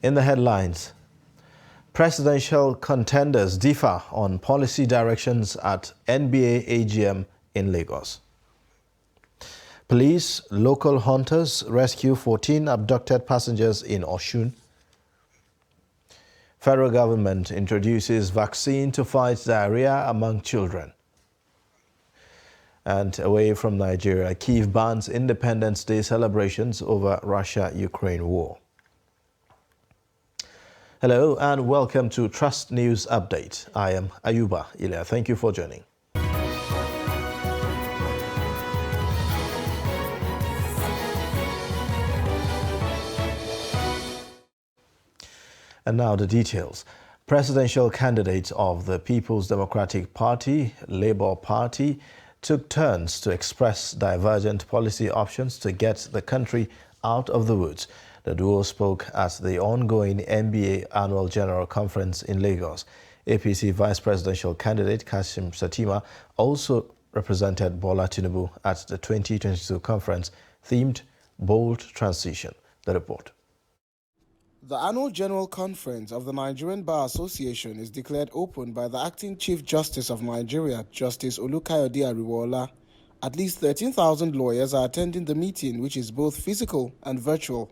In the headlines, presidential contenders differ on policy directions at NBA AGM in Lagos. Police, local hunters rescue 14 abducted passengers in Osun. Federal government introduces vaccine to fight diarrhea among children. And away from Nigeria, Kiev bans Independence Day celebrations over Russia-Ukraine war. Hello and welcome to Trust News Update. I am Ayuba Ilya. Thank you for joining. And now the details. Presidential candidates of the People's Democratic Party, Labour Party, took turns to express divergent policy options to get the country out of the woods. The duo spoke at the ongoing NBA Annual General Conference in Lagos. APC Vice Presidential candidate Kashim Shettima also represented Bola Tinubu at the 2022 conference themed Bold Transition. The report. The Annual General Conference of the Nigerian Bar Association is declared open by the Acting Chief Justice of Nigeria, Justice Olukayode Ariwoola. At least 13,000 lawyers are attending the meeting, which is both physical and virtual.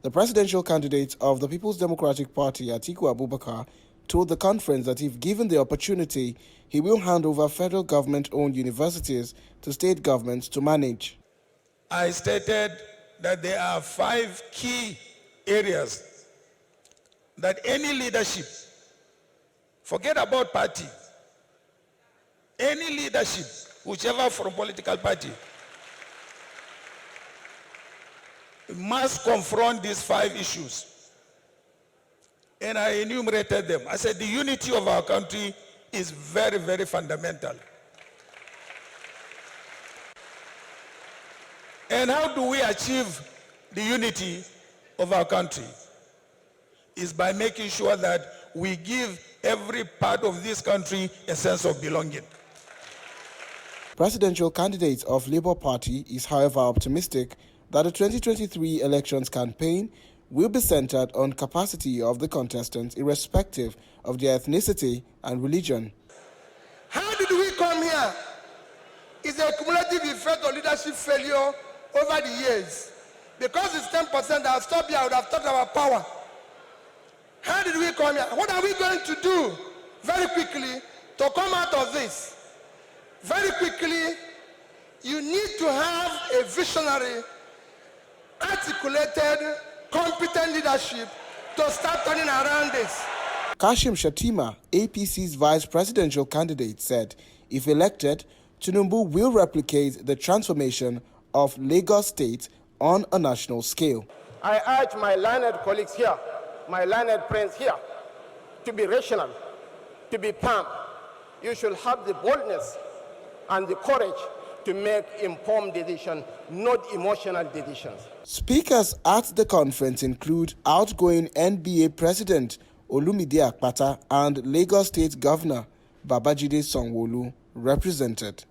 The presidential candidate of the People's Democratic Party, Atiku Abubakar, told the conference that if given the opportunity, he will hand over federal government-owned universities to state governments to manage. I stated that there are 5 key areas that any leadership, forget about party, any leadership, whichever from political party, must confront these 5 issues. And I enumerated them. I said the unity of our country is very, very fundamental. And how do we achieve the unity of our country? Is by making sure that we give every part of this country a sense of belonging. Presidential candidate of Labour Party is, however, optimistic that the 2023 elections campaign will be centered on capacity of the contestants irrespective of their ethnicity and religion. How did we come here? It's a cumulative effect of leadership failure over the years. Because it's 10% that have stopped here, I would have talked about power. How did we come here? What are we going to do very quickly to come out of this? Very quickly, you need to have a visionary, articulated, competent leadership to start turning around this. Kashim Shettima, APC's vice presidential candidate, said if elected, Tinubu will replicate the transformation of Lagos State on a national scale. I urge my learned colleagues here, my learned friends here, to be rational, to be calm. You should have the boldness and the courage to make informed decisions, not emotional decisions. Speakers at the conference include outgoing NBA President Olumide Akpata and Lagos State Governor Babajide Sanwo-Olu represented.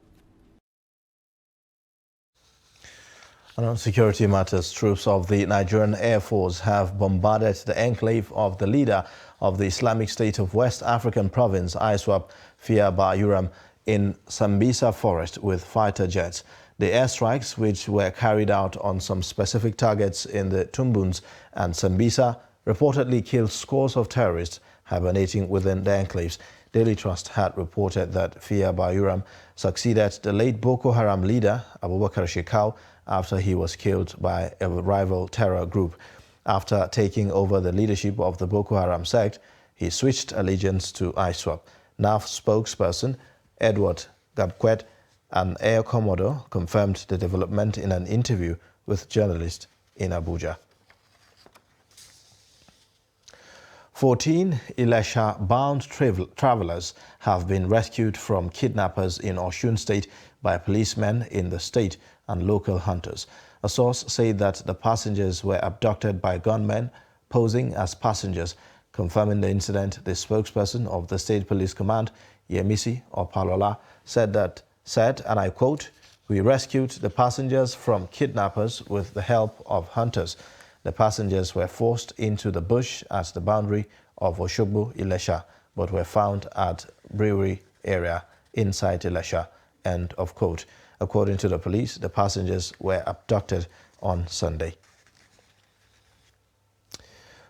And on security matters, troops of the Nigerian Air Force have bombarded the enclave of the leader of the Islamic State of West African province, ISWAP, Fia Bayuram, in Sambisa forest with fighter jets. The airstrikes, which were carried out on some specific targets in the Tumbuns and Sambisa, reportedly killed scores of terrorists hibernating within the enclaves. Daily Trust had reported that Fia Bayuram succeeded the late Boko Haram leader, Abubakar Shekau, after he was killed by a rival terror group. After taking over the leadership of the Boko Haram sect, he switched allegiance to ISWAP. NAF spokesperson Edward Gabquet, an Air Commodore, confirmed the development in an interview with journalists in Abuja. 14 Ilesha-bound travelers have been rescued from kidnappers in Osun State by policemen in the state and local hunters. A source said that the passengers were abducted by gunmen posing as passengers. Confirming the incident, the spokesperson of the State Police Command, Yemisi Opalola, said, and I quote, "We rescued the passengers from kidnappers with the help of hunters." The passengers were forced into the bush at the boundary of Oshogbo, Ilesha, but were found at brewery area inside Ilesha. End of quote. According to the police, the passengers were abducted on Sunday.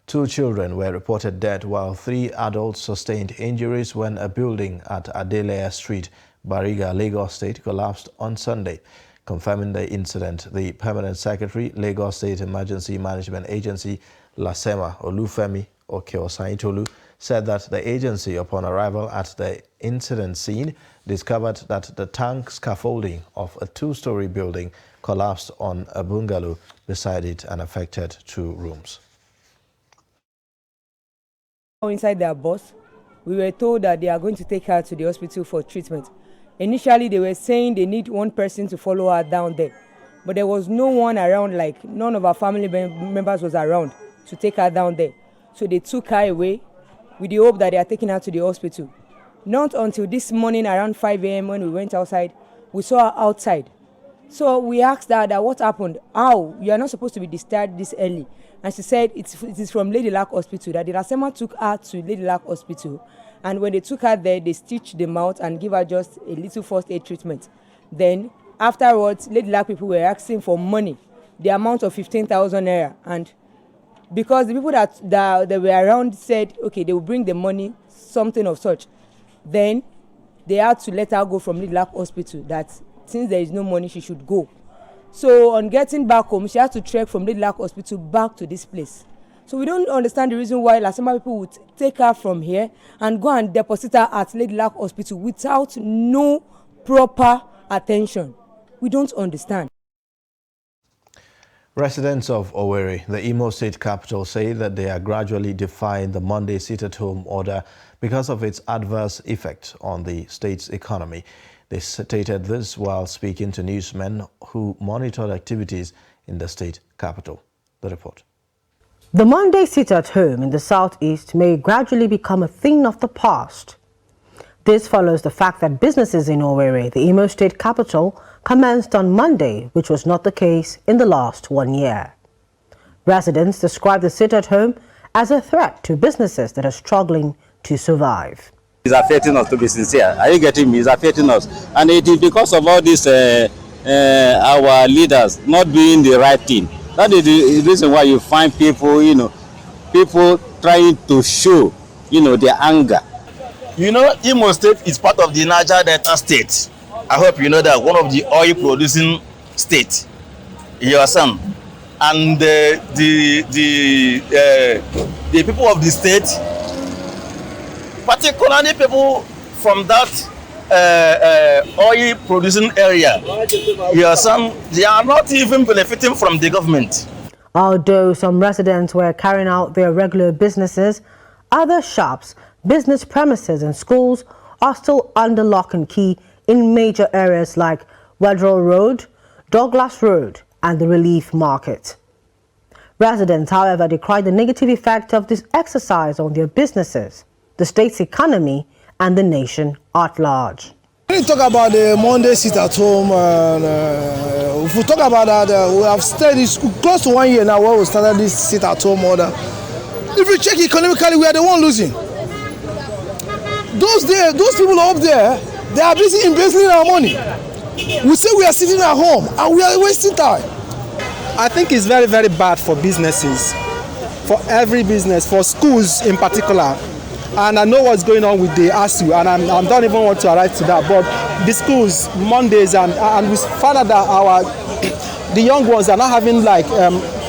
2 children were reported dead while 3 adults sustained injuries when a building at Adelaya Street, Bariga, Lagos State collapsed on Sunday. Confirming the incident, the Permanent Secretary, Lagos State Emergency Management Agency, Lasema Olufemi Okeosaitolu, said that the agency, upon arrival at the incident scene, discovered that the tank scaffolding of a 2-story building collapsed on a bungalow beside it and affected 2 rooms. Inside their bus, we were told that they are going to take her to the hospital for treatment. Initially, they were saying they need 1 person to follow her down there, but there was no one around, like none of our family members was around to take her down there. So they took her away with the hope that they are taking her to the hospital. Not until this morning around 5 a.m. when we went outside, we saw her outside. So we asked her that what happened, how, you are not supposed to be discharged this early. And she said it is from Lady Luck Hospital, that the Lasema took her to Lady Luck Hospital. And when they took her there, they stitched the mouth and give her just a little first aid treatment. Then, afterwards, Lady Luck people were asking for money, the amount of 15,000 naira. And because the people that were around said, okay, they will bring the money, something of such. Then, they had to let her go from Lady Luck Hospital, that since there is no money, she should go. So on getting back home, she had to trek from Lady Luck Hospital back to this place. So we don't understand the reason why Lasema people would take her from here and go and deposit her at Lady Luck Hospital without no proper attention. We don't understand. Residents of Owerri, the Imo State capital, say that they are gradually defying the Monday sit-at-home order because of its adverse effect on the state's economy. They stated this while speaking to newsmen who monitored activities in the state capital. The report. The Monday sit-at-home in the southeast may gradually become a thing of the past. This follows the fact that businesses in Owerri, the Imo State capital, commenced on Monday, which was not the case in the last 1 year. Residents describe the sit-at-home as a threat to businesses that are struggling to survive. It's affecting us, to be sincere. Are you getting me? It's affecting us. And it is because of all this, our leaders not doing the right thing. That is the reason why you find people, people trying to show, their anger. Imo State is part of the Niger Delta State. I hope you know that, one of the oil producing states. You understand? And the people of the state, particularly people from that oil producing area, they are not even benefiting from the government. Although some residents were carrying out their regular businesses, other shops, business premises and schools are still under lock and key in major areas like Wedrell Road, Douglas Road and the Relief Market. Residents, however, decry the negative effect of this exercise on their businesses, the state's economy and the nation at large. When we talk about the Monday sit-at-home, if we talk about that, we have stayed close to 1 year now where we started this sit-at-home order. If you check economically, we are the one losing. Those people up there, they are busy embezzling our money. We say we are sitting at home and we are wasting time. I think it's very, very bad for businesses, for every business, for schools in particular. And I know what's going on with the ASU, and I don't even want to arrive to that. But the schools, Mondays, and we found out that the young ones are not having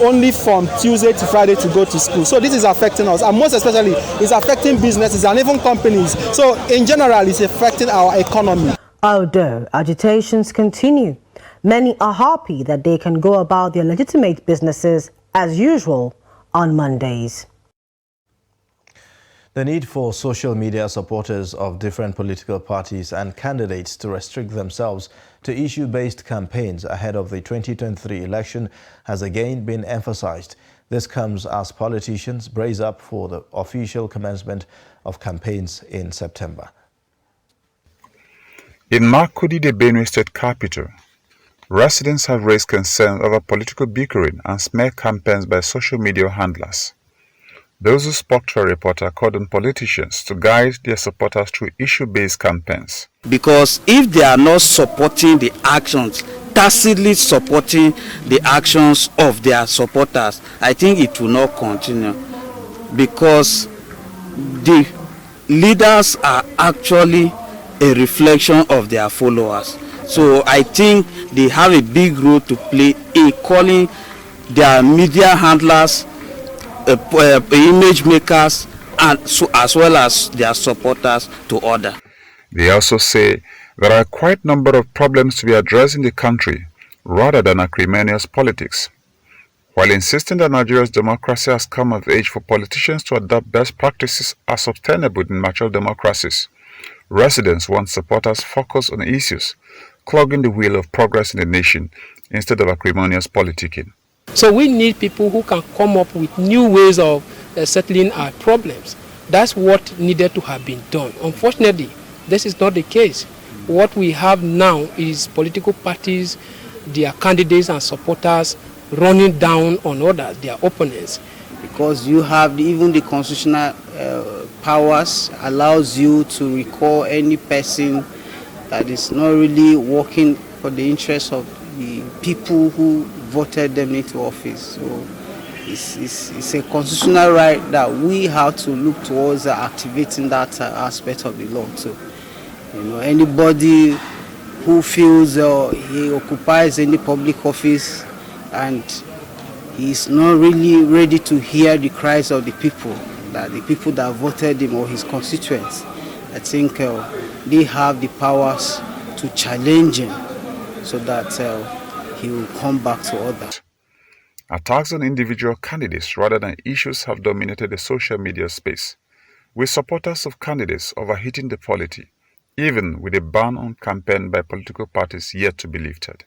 only from Tuesday to Friday to go to school. So this is affecting us, and most especially it's affecting businesses and even companies. So in general, it's affecting our economy. Although agitations continue, many are happy that they can go about their legitimate businesses as usual on Mondays. The need for social media supporters of different political parties and candidates to restrict themselves to issue-based campaigns ahead of the 2023 election has again been emphasized. This comes as politicians brace up for the official commencement of campaigns in September. In Makurdi, the Benue State capital, Residents have raised concern over political bickering and smear campaigns by social media handlers. Those who spoke to a reporter called on politicians to guide their supporters through issue-based campaigns. Because if they are not supporting the actions, tacitly supporting the actions of their supporters, I think it will not continue. Because the leaders are actually a reflection of their followers. So I think they have a big role to play in calling their media handlers, image makers, and so, as well as their supporters to order. They also say there are quite a number of problems to be addressed in the country rather than acrimonious politics. While insisting that Nigeria's democracy has come of age for politicians to adopt best practices as sustainable in mature democracies, residents want supporters focus on issues clogging the wheel of progress in the nation instead of acrimonious politicking. So we need people who can come up with new ways of settling our problems. That's what needed to have been done. Unfortunately, this is not the case. What we have now is political parties, their candidates and supporters running down on others, their opponents. Because you have even the constitutional powers allows you to recall any person that is not really working for the interests of the people who voted them into office. So it's a constitutional right that we have to look towards activating that aspect of the law too. You know, anybody who feels he occupies any public office and he's not really ready to hear the cries of the people that voted him or his constituents, I think they have the powers to challenge him so that he will come back to order. Attacks on individual candidates rather than issues have dominated the social media space, with supporters of candidates overheating the polity, even with a ban on campaign by political parties yet to be lifted.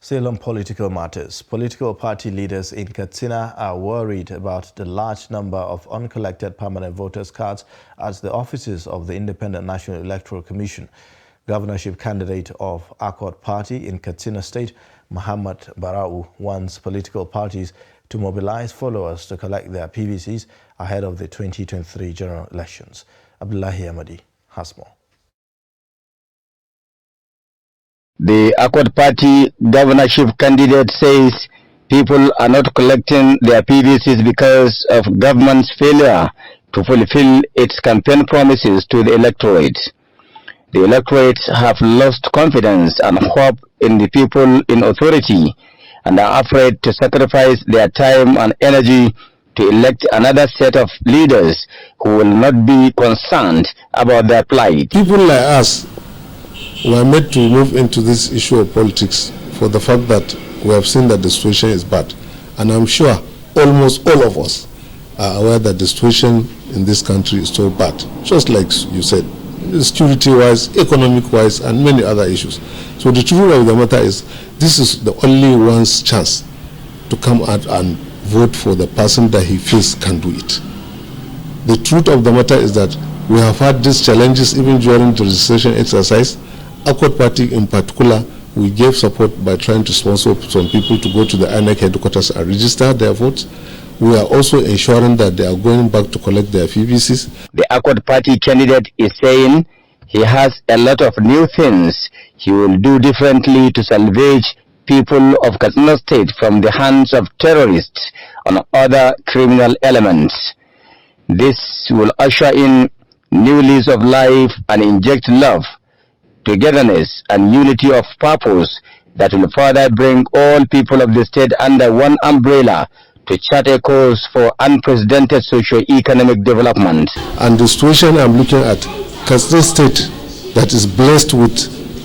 Still on political matters, political party leaders in Katsina are worried about the large number of uncollected permanent voters' cards at the offices of the Independent National Electoral Commission. Governorship candidate of Accord Party in Katsina State, Muhammad Barau, wants political parties to mobilize followers to collect their PVCs ahead of the 2023 general elections. Abdullahi Ahmadi has more. The Accord Party governorship candidate says people are not collecting their PVCs because of government's failure to fulfill its campaign promises to the electorate. The electorate have lost confidence and hope in the people in authority and are afraid to sacrifice their time and energy to elect another set of leaders who will not be concerned about their plight. People like us were made to move into this issue of politics for the fact that we have seen that the situation is bad. And I'm sure almost all of us are aware that the situation in this country is so bad, just like you said, security-wise, economic-wise, and many other issues. So the truth of the matter is, this is the only one's chance to come out and vote for the person that he feels can do it. The truth of the matter is that we have had these challenges even during the registration exercise. Accord Party in particular, we gave support by trying to sponsor some people to go to the INEC headquarters and register their votes. We are also ensuring that they are going back to collect their PVCs. The Accord Party candidate is saying he has a lot of new things he will do differently to salvage people of Katsina State from the hands of terrorists and other criminal elements. This will usher in new lease of life and inject love, togetherness and unity of purpose that will further bring all people of the state under one umbrella to chart a course for unprecedented socio-economic development. And the situation I'm looking at, Katsina State that is blessed with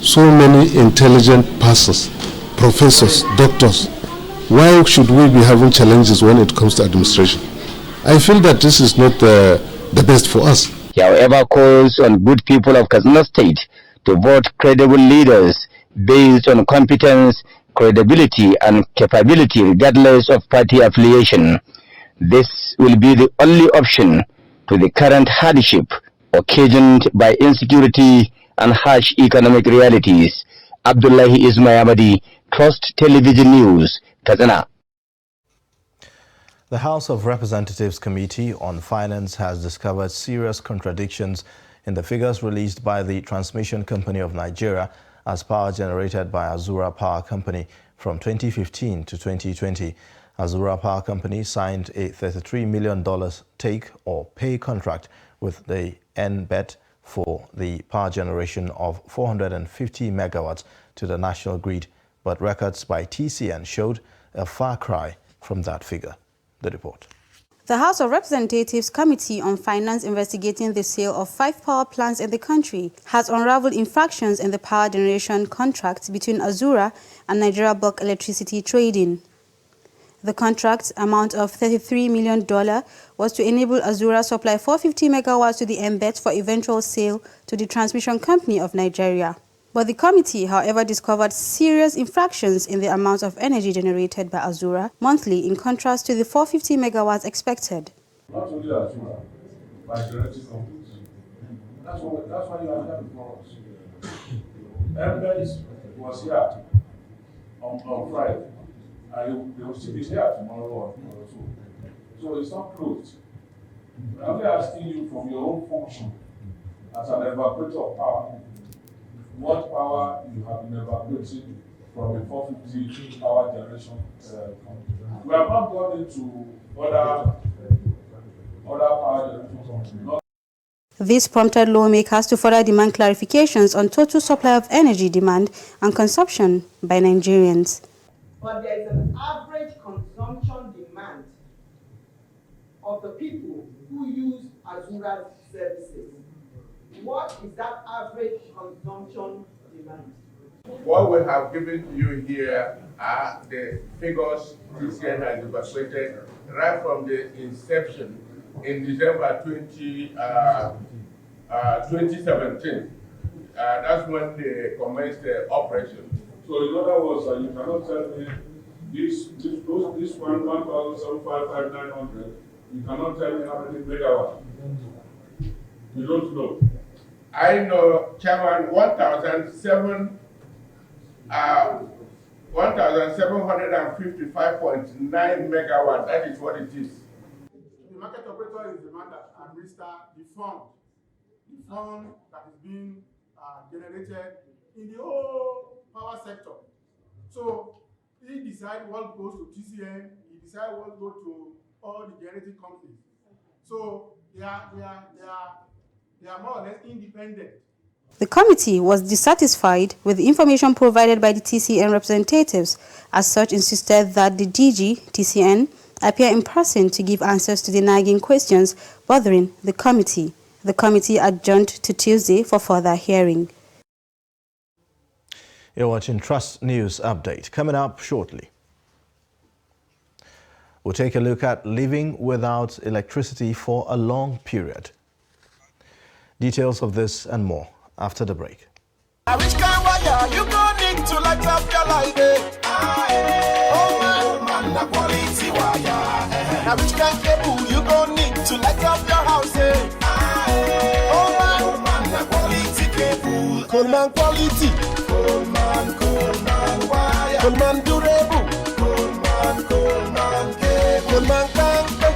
so many intelligent persons, professors, doctors, why should we be having challenges when it comes to administration? I feel that this is not the best for us. He, however, calls on good people of Katsina State to vote credible leaders based on competence, credibility and capability regardless of party affiliation. This will be the only option to the current hardship occasioned by insecurity and harsh economic realities. Abdullahi Ismayamadi, Trust Television News, Kazana. The House of Representatives Committee on Finance has discovered serious contradictions in the figures released by the Transmission Company of Nigeria as power generated by Azura Power Company from 2015 to 2020. Azura Power Company signed a $33 million take-or-pay contract with the NBET for the power generation of 450 megawatts to the national grid, but records by TCN showed a far cry from that figure. The report. The House of Representatives Committee on Finance investigating the sale of 5 power plants in the country has unraveled infractions in the power generation contract between Azura and Nigeria Bulk Electricity Trading. The contract amount of $33 million was to enable Azura supply 450 megawatts to the NBET for eventual sale to the Transmission Company of Nigeria. But the committee, however, discovered serious infractions in the amount of energy generated by Azura monthly in contrast to the 450 megawatts expected. Not only Azura, by generating companies. That's why you are here before us. NBET was here on Friday, and they will still be here tomorrow or tomorrow too. So it's not closed. I'm only asking you from your own function as an evacuator of power, what power you have been evacuating from a 450 power generation company. We have not gone into other power generation companies. This prompted lawmakers to further demand clarifications on total supply of energy demand and consumption by Nigerians. But there is an average consumption demand of the people who use Azura's services. What is that average consumption demand? What we have given you here are the figures TCN has evaluated right from the inception in December 2017. That's when they commenced the operation. So in other words, you cannot tell me this 1,755,900, you cannot tell me how many megawatts. You don't know. I know, Chairman, 1,755.9 megawatts. That is what it is. The market operator is the man that administers the fund that is being generated in the whole power sector. So he decides what goes to TCN, he decides what goes to all the generating companies. So they are more or less independent. The committee was dissatisfied with the information provided by the TCN representatives, as such insisted that the DG, TCN, appear in person to give answers to the nagging questions bothering the committee. The committee adjourned to Tuesday for further hearing. You're watching Trust News Update. Coming up shortly, we'll take a look at living without electricity for a long period. Details of this and more after the break. Which kind wire you gonna need to light up your life? Oh man, the quality wire. Now which kind cable you gonna need to light up your house? Oh man, the quality cable. Coleman quality. Coleman wire. Coleman durable. Coleman cable. Coleman canker.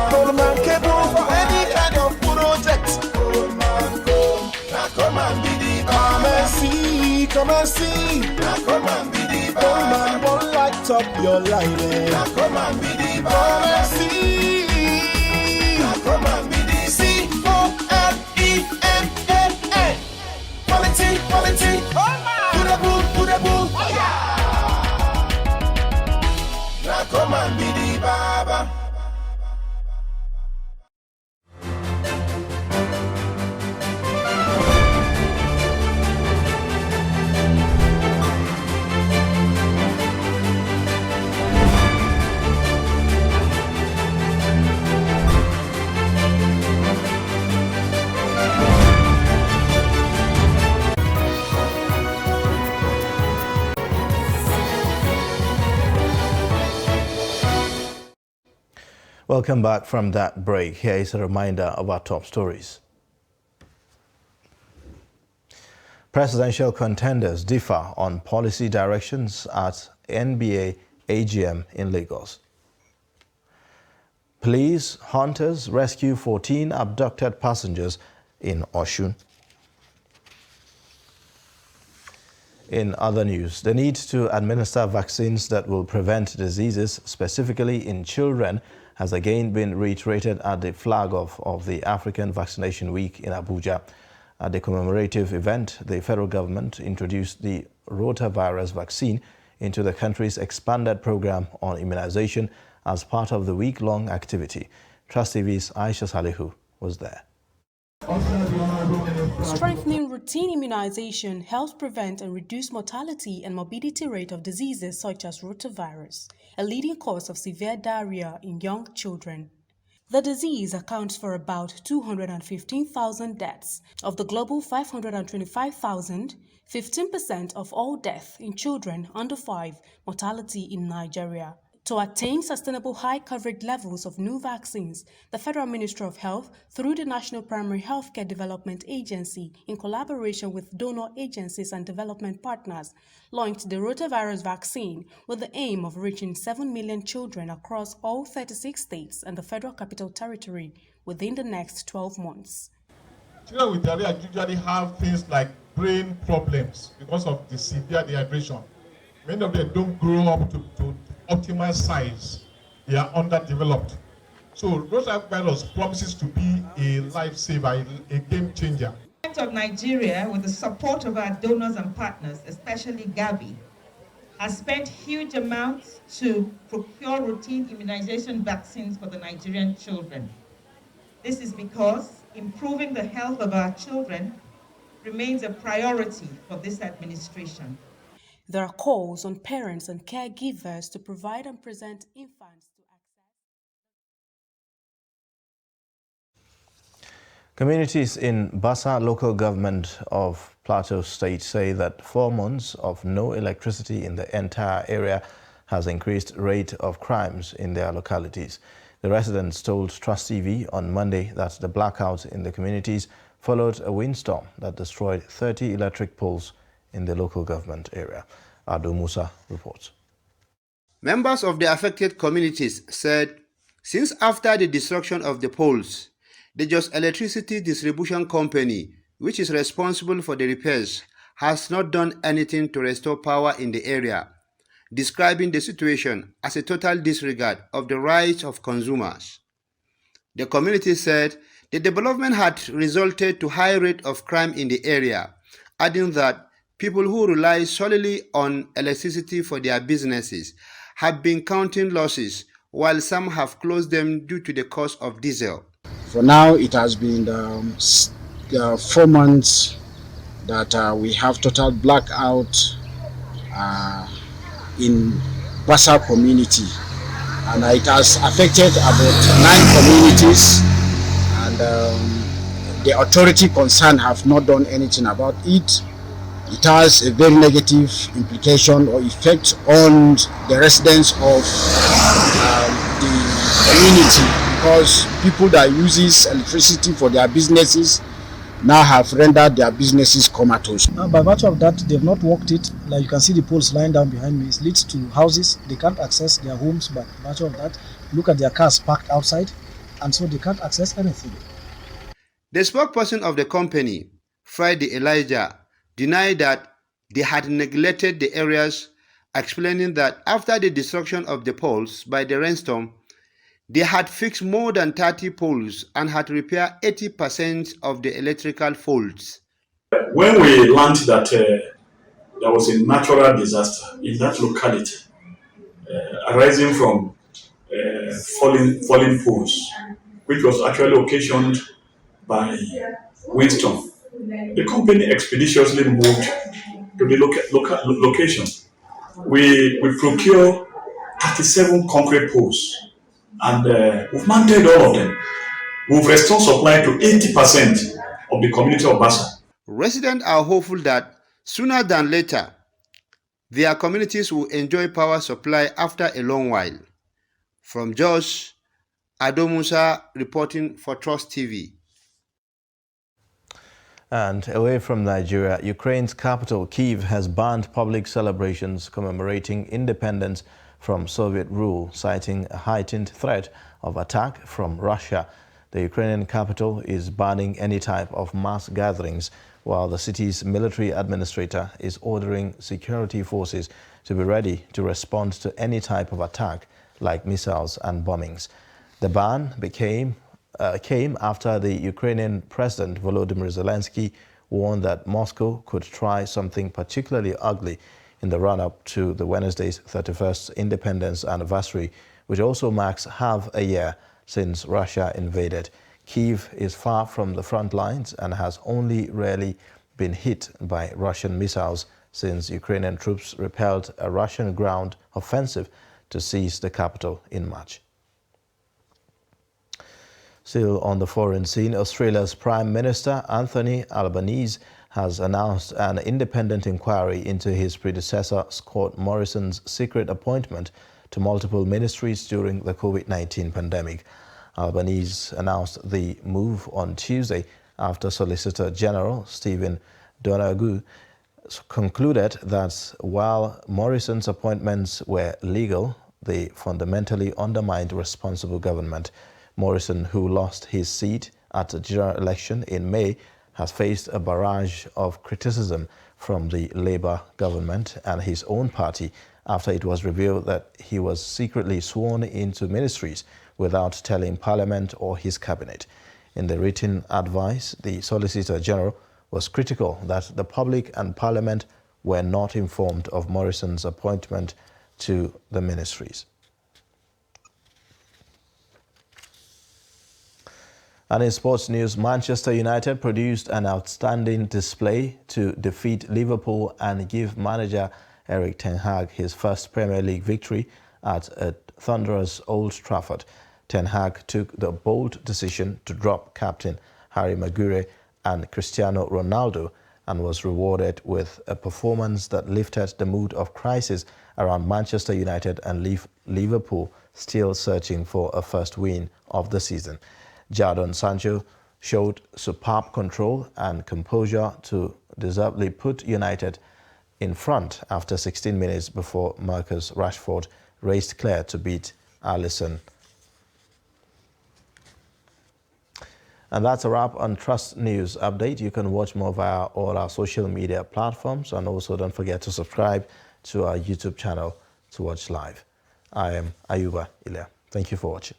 Coleman cable for any kind of project. Come and be the come and see, come and see. Come and be the Coleman won't light up your life. Come and be the come and see. Come and be the COLEMAN. Quality, quality. Durable. Now come and be the Baba. Welcome back from that break. Here is a reminder of our top stories. Presidential contenders differ on policy directions at NBA AGM in Lagos. Police hunters rescue 14 abducted passengers in Osun. In other news, the need to administer vaccines that will prevent diseases, specifically in children, has again been reiterated at the flag off of the African Vaccination Week in Abuja. At the commemorative event, the federal government introduced the Rotavirus Vaccine into the country's expanded program on immunization as part of the week-long activity. Trust TV's Aisha Salihu was there. Strengthening routine immunization helps prevent and reduce mortality and morbidity rate of diseases such as rotavirus, a leading cause of severe diarrhea in young children. The disease accounts for about 215,000 deaths. Of the global 525,000, 15% of all deaths in children under 5 mortality in Nigeria. To attain sustainable high coverage levels of new vaccines, the Federal Ministry of Health, through the National Primary Healthcare Development Agency, in collaboration with donor agencies and development partners, launched the Rotavirus Vaccine with the aim of reaching 7 million children across all 36 states and the Federal Capital Territory within the next 12 months. Children with diarrhea usually have things like brain problems because of the severe dehydration. Many of them don't grow up to optimal size. They are underdeveloped. So rotavirus promises to be a lifesaver, a game changer. The government of Nigeria, with the support of our donors and partners, especially Gavi, has spent huge amounts to procure routine immunization vaccines for the Nigerian children. This is because improving the health of our children remains a priority for this administration. There are calls on parents and caregivers to provide and present infants to access. Communities in Basa local government of Plateau State say that 4 months of no electricity in the entire area has increased rate of crimes in their localities. The residents told Trust TV on Monday that the blackout in the communities followed a windstorm that destroyed 30 electric poles in the local government area. Ado Musa reports. Members of the affected communities said since after the destruction of the poles, the Jos Electricity Distribution Company, which is responsible for the repairs, has not done anything to restore power in the area, describing the situation as a total disregard of the rights of consumers. The community said the development had resulted to high rate of crime in the area, adding that people who rely solely on electricity for their businesses have been counting losses, while some have closed them due to the cost of diesel. For now, it has been 4 months that we have total blackout in Basa community, and it has affected about 9 communities, and the authority concerned have not done anything about it. It has a very negative implication or effect on the residents of the community, because people that uses electricity for their businesses now have rendered their businesses comatose. By virtue of that, they've not worked it. Like you can see the poles lying down behind me. It leads to houses. They can't access their homes by virtue of that. Look at their cars parked outside, and so they can't access anything. The spokesperson of the company, Friday Elijah, denied that they had neglected the areas, explaining that after the destruction of the poles by the rainstorm, they had fixed more than 30 poles and had repaired 80% of the electrical faults. When we learned that there was a natural disaster in that locality arising from falling poles, which was actually occasioned by windstorm, the company expeditiously moved to the location. We procure 37 concrete poles, and we've mounted all of them. We've restored supply to 80% of the community of Basa. Residents are hopeful that sooner than later, their communities will enjoy power supply after a long while. From Jos, Ado Musa reporting for Trust TV. And away from Nigeria, Ukraine's capital, Kiev, has banned public celebrations commemorating independence from Soviet rule, citing a heightened threat of attack from Russia. The Ukrainian capital is banning any type of mass gatherings, while the city's military administrator is ordering security forces to be ready to respond to any type of attack, like missiles and bombings. The ban came after the Ukrainian President Volodymyr Zelensky warned that Moscow could try something particularly ugly in the run-up to the Wednesday's 31st independence anniversary, which also marks half a year since Russia invaded. Kiev is far from the front lines and has only rarely been hit by Russian missiles since Ukrainian troops repelled a Russian ground offensive to seize the capital in March. Still on the foreign scene, Australia's Prime Minister Anthony Albanese has announced an independent inquiry into his predecessor Scott Morrison's secret appointment to multiple ministries during the COVID-19 pandemic. Albanese announced the move on Tuesday after Solicitor General Stephen Donoghue concluded that while Morrison's appointments were legal, they fundamentally undermined responsible government. Morrison, who lost his seat at the general election in May, has faced a barrage of criticism from the Labour government and his own party after it was revealed that he was secretly sworn into ministries without telling Parliament or his cabinet. In the written advice, the Solicitor General was critical that the public and Parliament were not informed of Morrison's appointment to the ministries. And in sports news, Manchester United produced an outstanding display to defeat Liverpool and give manager Erik ten Hag his first Premier League victory at a thunderous Old Trafford. Ten Hag took the bold decision to drop captain Harry Maguire and Cristiano Ronaldo and was rewarded with a performance that lifted the mood of crisis around Manchester United and Liverpool, still searching for a first win of the season. Jadon Sancho showed superb control and composure to deservedly put United in front after 16 minutes before Marcus Rashford raced clear to beat Alisson. And that's a wrap on Trust News Update. You can watch more via all our social media platforms, and also don't forget to subscribe to our YouTube channel to watch live. I am Ayuba Ilya. Thank you for watching.